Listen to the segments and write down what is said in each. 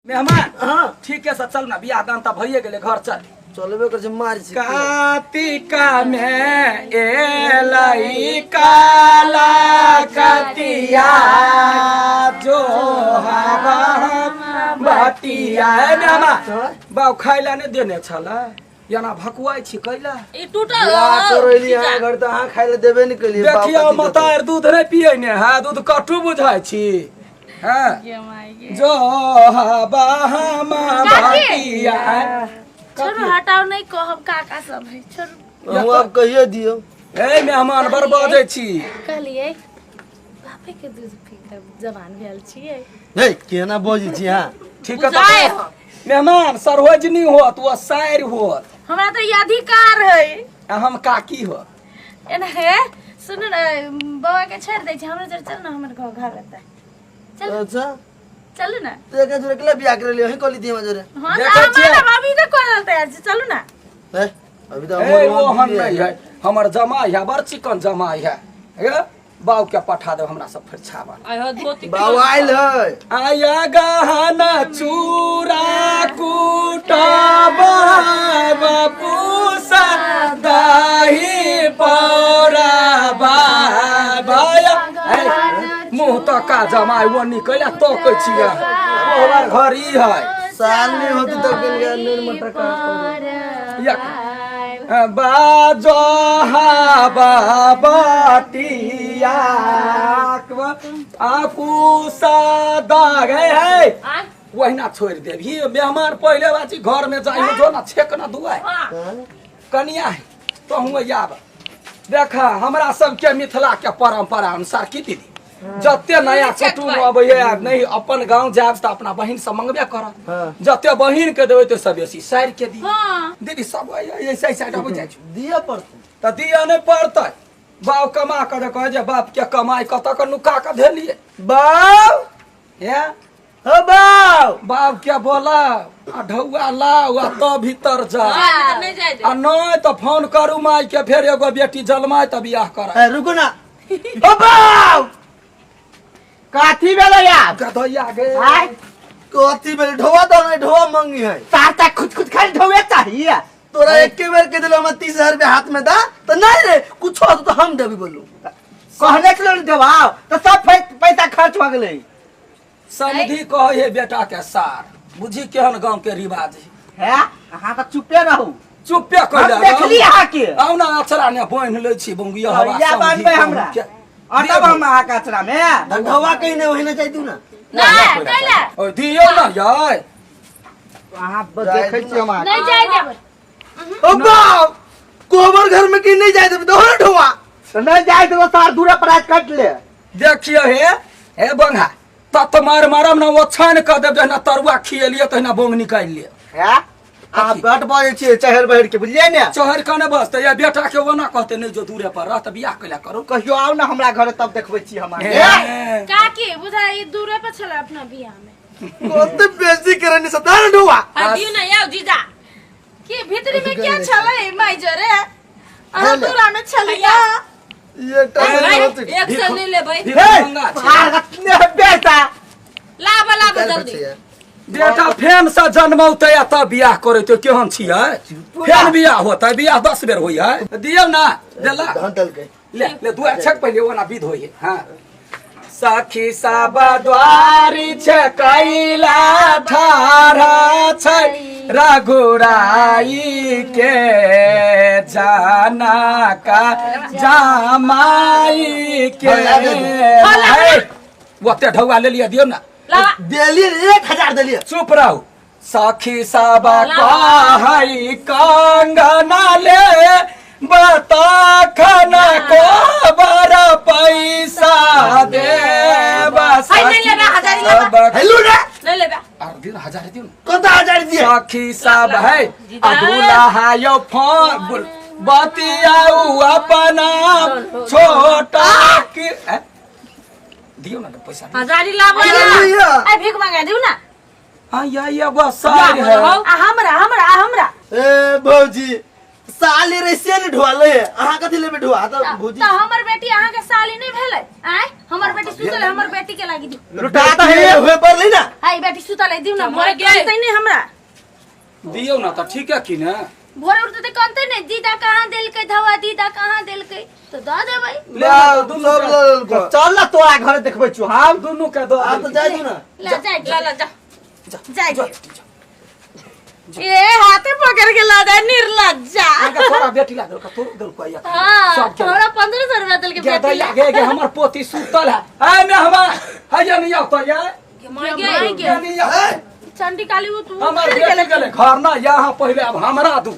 मेहमान हाँ ठीक है सर चल ना बियाह दान त भइए गेले घर चल चलबे कर मार कार्तिका में एलाई काला कतिया जो हवा बटिया मेहमान बाउ खाइला ने देने छला याना भकुआई छी कैला ई टूटल करैली यहाँ घर त अहाँ खाइले देबे नहीं कलिए देखियो मतार दूध नहीं पिए ने है दूध कटू बुझाई छी हां जो हवा बटिया छोड़ो हटाओ नहीं कहब काका सब है छोड़ो हम अब कहिए दियो ए मेहमान बर बजै छी कहलिए बापे के दूध पी के जवान भेल छिए हे केना बजी छी हां ठीक है मेहमान सरहोजनी हो तू शायर हो हमरा तो ये अधिकार है हम काकी हो एना है सुन न बाबा के छोड़ दे छी हमरा जर चल ना हमर घर रहता चल अच्छा चलू ना तो एक जोरे के बियाह कर लियो हे कली दिए मजरे हां देखै छियै। हमरा अभी तक कोन तैयार छी चलू ना हे अभी तो ए वो हम नहीं है हमर जमाई है बड़ चिकन जमाई है ए बाऊ के पठा दे हमरा सब फिर छावा आय हो धोती बाऊ आइल है आया गहना चूरा कुटबा बपूसा दाही पौरा बाया मुंह तो का जमाई वो निकला तो कह छिया वो हमार घर ही है साल में होती तो के लिए नून मटर का या बाजो हवा बटिया आपूसा दाग है वहीना छोड़ देवी मेहमान पहले बाची घर में जाइयो जो ना छेक ना दुआई कनिया है तो हुआ याब देखा हमरा सबके मिथिला के परंपरा अनुसार की दीदी जते नया कुटुम अबै नहीं अपन गांव जाब त अपना बहिन से मंगबे करत जते बहिन के देबै त सब बेसी साइर के दी दीदी सब ऐसे साइड हो जाय छै दिया पड़त त दिया नहीं पड़तै बाप कमा कर कहे जे बाप के कमाई कत के नुका के धेलिए बाऊ हे हो बाऊ बाप के बोला ढौआ लाओ आ तो भीतर जा नहीं जाय दे आ नहीं तो फोन करू माई के फेर एगो बेटी जलमाई त बियाह कर रुको ना हो बाऊ काथी बेला यार गधैया गे हाय कथी बेल ढोवा तो नहीं ढोवा मंगी है ताता खुद खुद खाली ढोवे चाहिए तोरा एक के बेर के दिलो मैं 30,000 रुपया हाथ में दा तो नहीं रे कुछ हो तो हम देबी बोलू कहने के लिए देवाओ तो सब पैसा खर्च हो गेलै समधी कहे है बेटा के सार बुझी केहन गांव के रिवाज है अहाँ तो चुपे रहू चुपे कर हम देखली अहाँ के आउ ना अचरा ने बांध ले छी बंगिया हवा या बांधबै हमरा और तब हम अहाँ का अचरा में ढोवा कहीं नहीं वही ना जाइतू ना नहीं कैला ओ दियो ना यार अहाँ देखै छी हम नहीं जाय दे ओ बाऊ कोबर घर में की नहीं जाए देबे दोहरा ढोवा नहीं जाए तो सार दूरा प्राइस काट ले देखियो हे बंगा तत मार मारम ना वो छान क देब ना तरुआ खिएलिए त ना बोंग निकाल लिए है आ बट बाजे छी चहर बहर के बुझलिए ने चहर कने बस त या बेटा के वो ना कहते नहीं जो दूरे पर रह त बियाह कैला करो कहियो आओ ना हमरा घर तब देखबै छी हम काकी बुझाई दूरे पर छला अपना बियाह में कोते बेइज्जती करने से दान ढोवा हटियो ना याओ जीजा के भीतरी में क्या छले माई जरे आ दूरा में छलिया ये टाइम एक से ले ले भाई ने बेटा लाबा जल्दी बेटा फेन से जन्मौते या तब बियाह करे तो केहन छियै फेन बियाह होतै बियाह 10 बेर होई है दियौ ना देला ढंटल के ले दुआ छक पहिले ओना विध होई हां सखी सब द्वारी छ कैला ठारा छै रघुराई के जाना का जामाई के ओते ढौआ ले लिया दियौ ना देली 1000 देली चुप रहो सखी सब कहई कंगना ले बता खना को बड़ा पैसा दे बस हेलो रे ले ले बा और दिन 1000 दियो कत 1000 दिए सखी सब है अदुल्हा यो फोन बतियाऊ अपना छोटा के दियो ना पैसा हजारी लाबो ना ए भीख मांगा दिउ ना हां या बस सारी है हमरा ए भौजी साली रे से ने ढोले अहाँ कथि लेबे ढोआ त भौजी त हमर बेटी अहाँ के साली नहीं भेलै आय हमर बेटी सुतल है हमर बेटी के लागी दी लुटा त हे होए परली ना हाय बेटी सुतल है दिउ ना मोर कहतै नहीं हमरा दियो ना त ठीक है कि ना भोर उठते कहते नहीं दीदा कहाँ दिल के धवा दीदा कहाँ दिल के तो द देबै ले सब को चल ना तो आ घर देखबै छु हम दोनों के दो आ तो जाय दू ना ला जाय ला जा जाय जा ए हाथे पकड़ के ला जाए निर्लज्जा आगे तोरा बेटी ला दल का तोर दल को या हां थोड़ा 1500 रुपया दिल के बेटी बेटी आगे के हमर पोती सुतल है ए में हमार है नहीं आवत ये माई गे नहीं आवत चंडी काली वो तू हमर बेटी गेले घर ना यहाँ पहले अब हमरा दू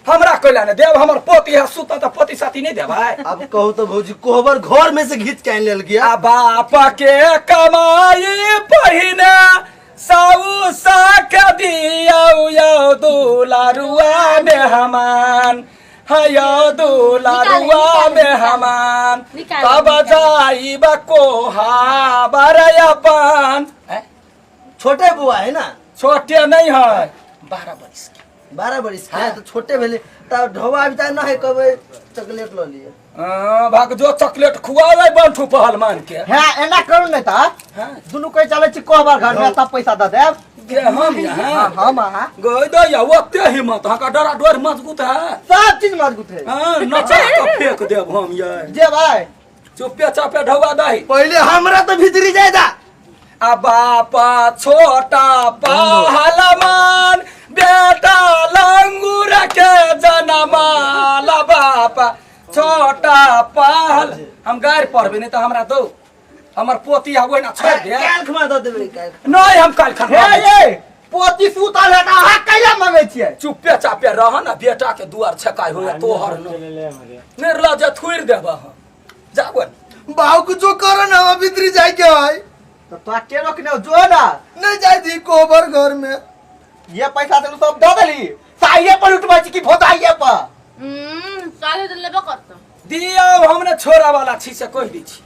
हमरा कोइला ने देव हमर पोती है सुत त पोती साथी नहीं देबै अब कहू तो भौजी कोहबर घर में से घींच के आन लेल गया बाप के कमाई पहिने साऊ साक दिया यो दुलारुआ में हमान हयो दुलारुआ में हमान तब जाइब कोहा बरयपन छोटे बुआ है ना छोटे नहीं है 12 बरस के 12 बरिस के तो छोटे भेले त ढोवा अभी तक न है कबे चॉकलेट ल लिए भाग जो चॉकलेट खुआवे बंठू पहल मान के हां एना करू नै त हां दुनु कोई चले छी कोहबर घर में तब पैसा द देब के हम यहाँ हम गई दो या ओते हिम्मत हां डरा डोर मजबूत है सब चीज मजबूत है हां नचा के फेंक देब हम ये जे भाई चुपे चापे ढवा दही पहले हमरा तो भीतरी जाय दा आ बापा छोटा पहलवान बेटा लंगूर के जनमाला बापा छोटा पहल हम गायर पढ़बे नहीं तो हमरा दो हमर पोती आवे ना छोड़ दे काल खमा द देबे काल नहीं हम काल खन हे पोती सुतल है ना कहिया मांगे छिए चुपे चापे रह ना बेटा के दुआर छकाई होया तोहर निर्लज थुर देबा जावन बाऊ को जो करो ना वो भीतरी जाय के है तो के रोक न जो ना नहीं जाय दी कोहबर घर में ये पैसा तो सब दे देली साइए पर उठबै छी कि भोताइए पर साले तो लेबे करत दिया हमने छोरा वाला छी से कह दी छी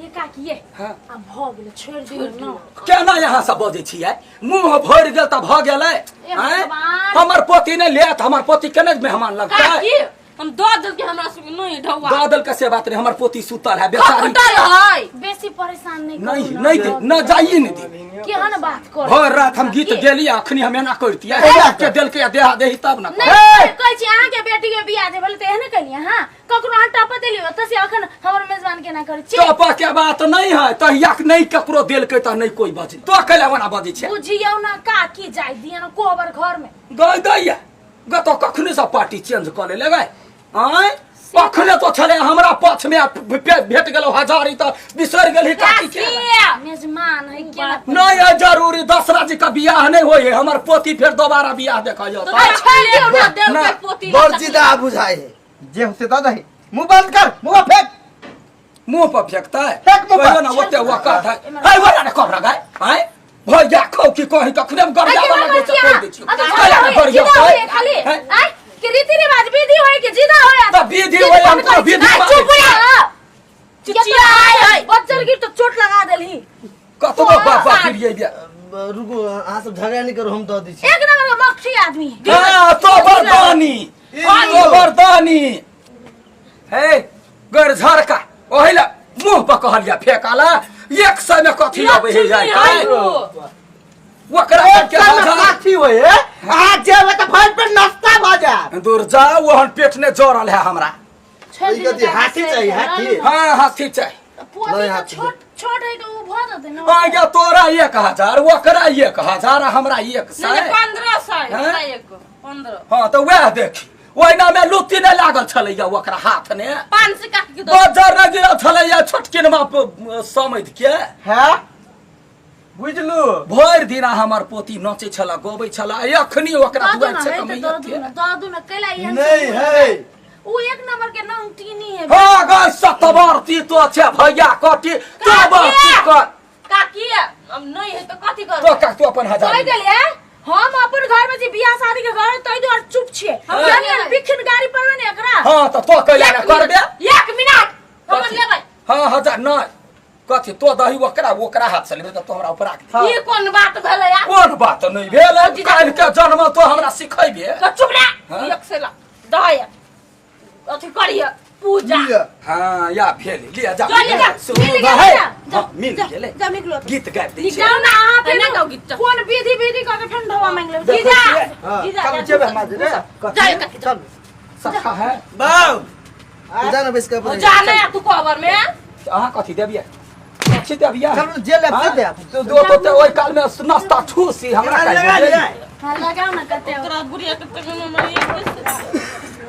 ये का किए हां अब भ गेल छोड़ दियो ना केना यहाँ से बजे छियै मुंह भर गेल त भ गेलै भगवान। हमर पोती ने लेत हमर पोती केने मेहमान लगता है की हम दो दिल के हमरा सब नहीं ढवा दादल के से बात रे हमर पोती सुतल है बेचारी है बेसी परेशान नहीं नहीं नहीं दे न जाइए नहीं दे केहन बात कर भर रात हम गीत गेली अखनी हम एना करती है के दिल के देहा देही तब ना नहीं कहै छी अहाँ के बेटी के बियाह दे बोले त एहने कलिए हां ककरो अहाँ टप देलियो त से अखन हमर मेजबान के ना करै छी टपा के बात नहीं है तहिया नहीं ककरो दिल के त नहीं कोई बजे तो कले बना बजे छे बुझियौ ना का की जाय दिया ना कोबर घर में गई दैया ग तो कखने से पार्टी चेंज कर ले गए आय अखने तो छले हमरा पक्ष में भेट गेलो हजारी त बिसर गेली काटी के मेजमान है के नहीं है जरूरी दसरा जी का बियाह नहीं होए हमर पोती फिर दोबारा बियाह देखा जाओ छोड़ियो ना देव के पोती बर्जीदा बुझाए है जे होसे द दही मुंह बंद कर मुंह फेंक मुंह पर फेंकता है फेंक मुंह पर। ना ओते वकात है हाय वाला ने कब लगाए हाय भैया खो की कहीं कखने हम गड़िया वाला के छोड़ दी छी कला ने गड़िया खाली आय कि रीति रिवाज विधि होय कि जिदा होय त विधि होय हमको विधि चुप चिचिया है बच्चर की तो चोट लगा देली कतबो बाबा गिरिए बिया रुको अहाँ सब झगड़ा नहीं करो हम द दी छी एक नंबर का मक्खी आदमी है हां तो बरदानी हे गर झरका ओहिला मुंह पर कहलिया फेकाला 100 में कथी आवे हे जाय वकरा के हजार काठी होए आ जेबे त फाइन पे नाश्ता बाजा दूर जा वहन पेट ने जोरल है हमरा ई कथि हाथी चाहिए हाथी हां हाथी चाहिए पोती हाथी। छोट छोट है तो वो भर देते आ ना गया तोरा 1000 वकरा 1000 हमरा 100 1500 हैं? एक 15 हां तो वह देख ओइना में लुत्ती ने लागल छलैया ओकरा हाथ ने 500 काट के दो बजार न गिरल छलैया छोटकिन में समझ के है बुझलु भर दिना हमर पोती नचे छला गोबै छला अखनी ओकरा दुआर छै कमैया के दादू ना कैला ये नहीं है वो एक नंबर के नंगटीनी है हां गई सतबरती तो छे भैया कटी तबरती कर काकी हम नहीं है तो कथि तो करू का तू अपन हजार कह देलिए हम अपन घर में जे बियाह शादी के घर तई दुआर चुप छे हम हाँ। यानी बिखन गाड़ी परवे ने एकरा हां तो कैला न कर दे 1 मिनट हम लेबै हां हजार न कथि तो दही ओकरा हाथ से लेबे तो हमरा ऊपर आ ये कौन बात भेलै यार कोन बात नहीं भेल काल के जन्म तो हमरा सिखैबे तो चुप रह हाँ? एक से ला दया अथी करिए पूजा लिया। हाँ या भेली लिया जा जा, ले जा, सुन मिल बा गया, है जा, जा, हाँ, मिल जा, गेले जा निकलो गीत गाबि दै छै निकाल ना अहाँ पे ना गाओ गीत कौन विधि करके फिर ढवा मांग ले देखै जीजा छियै? जीजा कब जेबे हम आज रे जा एक चल सखा है बाऊ जा ना बेस का जाने तू कवर में अहाँ कथी देबियै कथी देबियै चल जेल ले हाँ? दे तो दो तो ओइ काल में नाश्ता ठूसी हमरा लगा लिया हां लगाओ ना कते तोरा बुढ़िया के तक में मरिए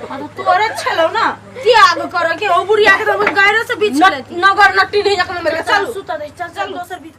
अरे तोरे छलो ना त्याग करो के ओ बुढ़िया के तो गैर से बीच नगर नटी नहीं जक में मेरे चल सुता दे चल दोसर बीच